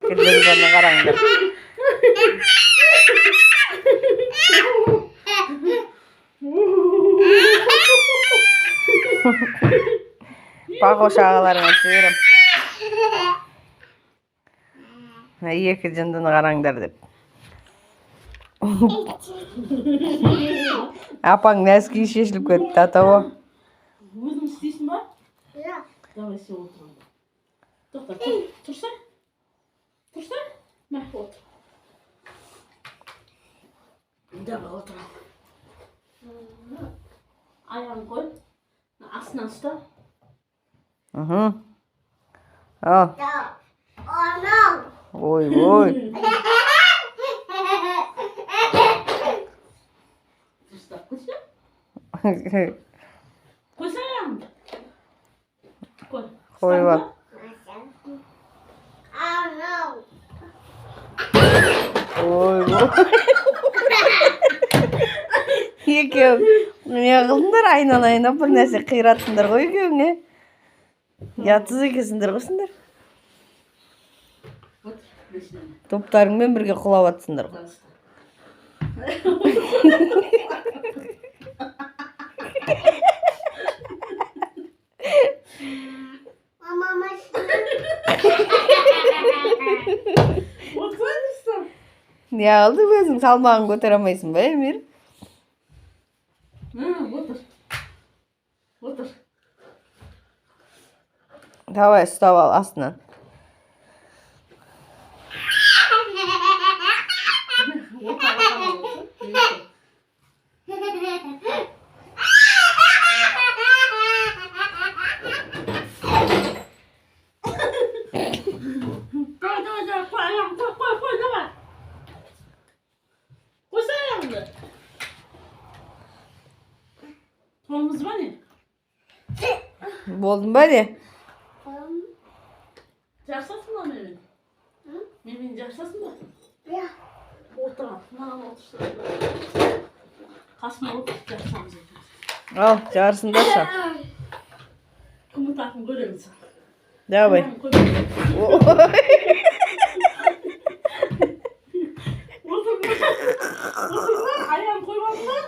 Келгендеріне қараңдар. Пақош ағаларыңа жіберем. Екі жындыны қараңдар деп. Апаң нәски шешіліп кетті, ата-о. Өзің істейсің ба? Ja. Давай сен отырамын. Тоқта, тұрса? Тұрса? Мә, отыр. Давай отырамын. Аяғын қой. Астынан ұста. Al. Ja. Oh no. Ой. Ұстап қойса? Қойса аяғыңды. Қой. Қой бар. Oh no. Ой. Екеу. Не қылдыңдар айналайына бір нәрсе қиратсыңдар ғой екеуіңе. Ятсыз екесіңдер қойсыңдар. Топтарыңмен бірге құлап атсыңдар ғой. Mama. Отырсың? Не алды өзің салмағын көтере алмайсың ба, Эмир? Отыр. Давай, ұстап ал астынан. Қолымыз ба не? Болдың ба не? Жарсасың ба менен? Менен жарсасың ба? Ja. Отырам. Маған отырсын. Қасыма отырып жарсамыз екенбіз. Ал, жарысыңдаршы. Қымытатын көреміз. Давай. Аяғын қоймадың ба?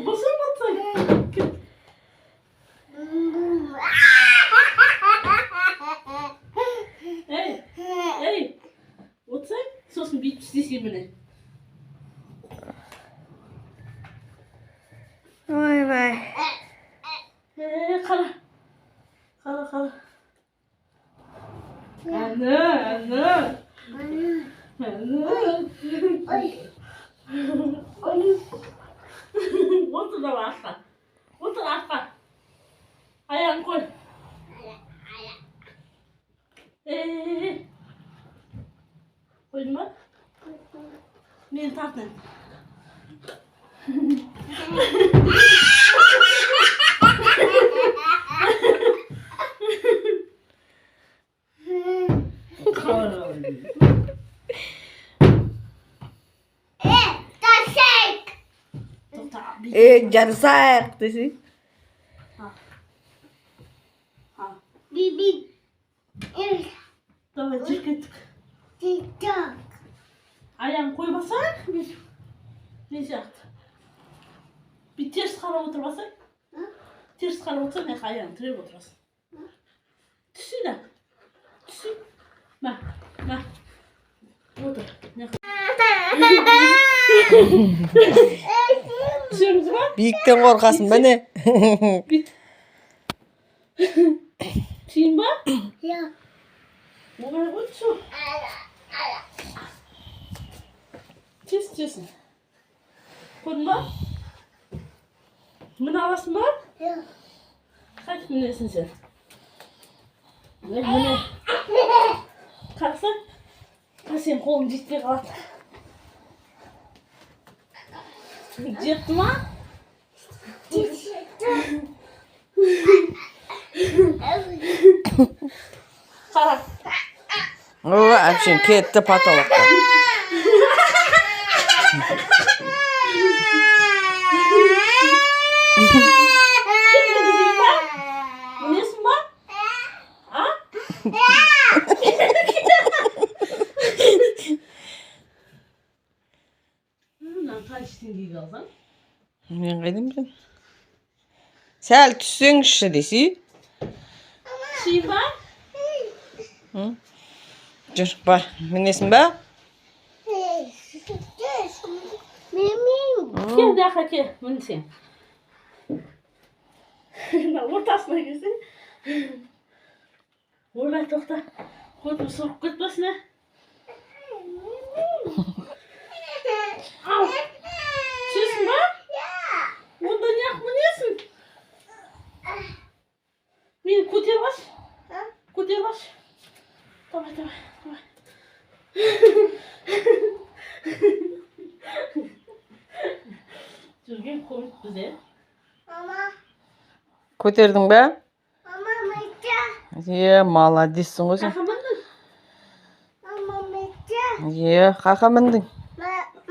Босып атсай. Ей, отсай, сосын бүйтіп істесей міне. Ой-бай. Қара. Әні. Отыр да артқа. Отыр артқа. Аяғын қой. Қойдың ба? Мені тартын. Жарысайық десе. Биби. Давай, жүркеттік. TikTok. Аяғын қойбасаң, мен сияқты. Bir теріс қарап отырбасаң, теріс қарап отырсаң, мен аяғын тіреп отырасың. Түсі да. Түсі. Мә. Отыр. Түсеміз ба? Биіктен қорқасың ба не? Түсейін ба? Ja. Оңай ғой түсу. Түсесің. Қойдың ба? Міне аласың ба? Ja. Қайтып мінесің сен? Міне. Қарасаң, сен қолың жетпей қалады. Жетті ма? Қара. Әпшен кетті потолокқа. қанша теңгеге алсаң? Мен қайдан білем? Сәл түссеңізші десе. Түсейін ба? Жүр, бар. Мінесің ба? Мими. Кел, әке, мінсең. Ортасына келсең. Ойбай, тоқта. Көтім соғып кетпесін, ә? Ал, түсесің ба? Онда неғып мінесің? Мені көтеріп аш. Көтеріп аш. Давай. Жүрген комет бізде. Мама. Көтердің ба? Мама мыйта. Молодецсің ғой сен. Қақа міндің? Мама мыйта. Қақа міндің.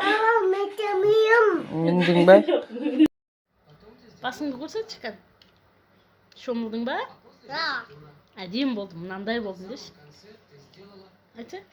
Мама мыйта миым. Міндің ба? Басыңды көрсетші кән. Шомылдың ба? Да. Әдем болдым, мынандай болдым деші. Айтшы.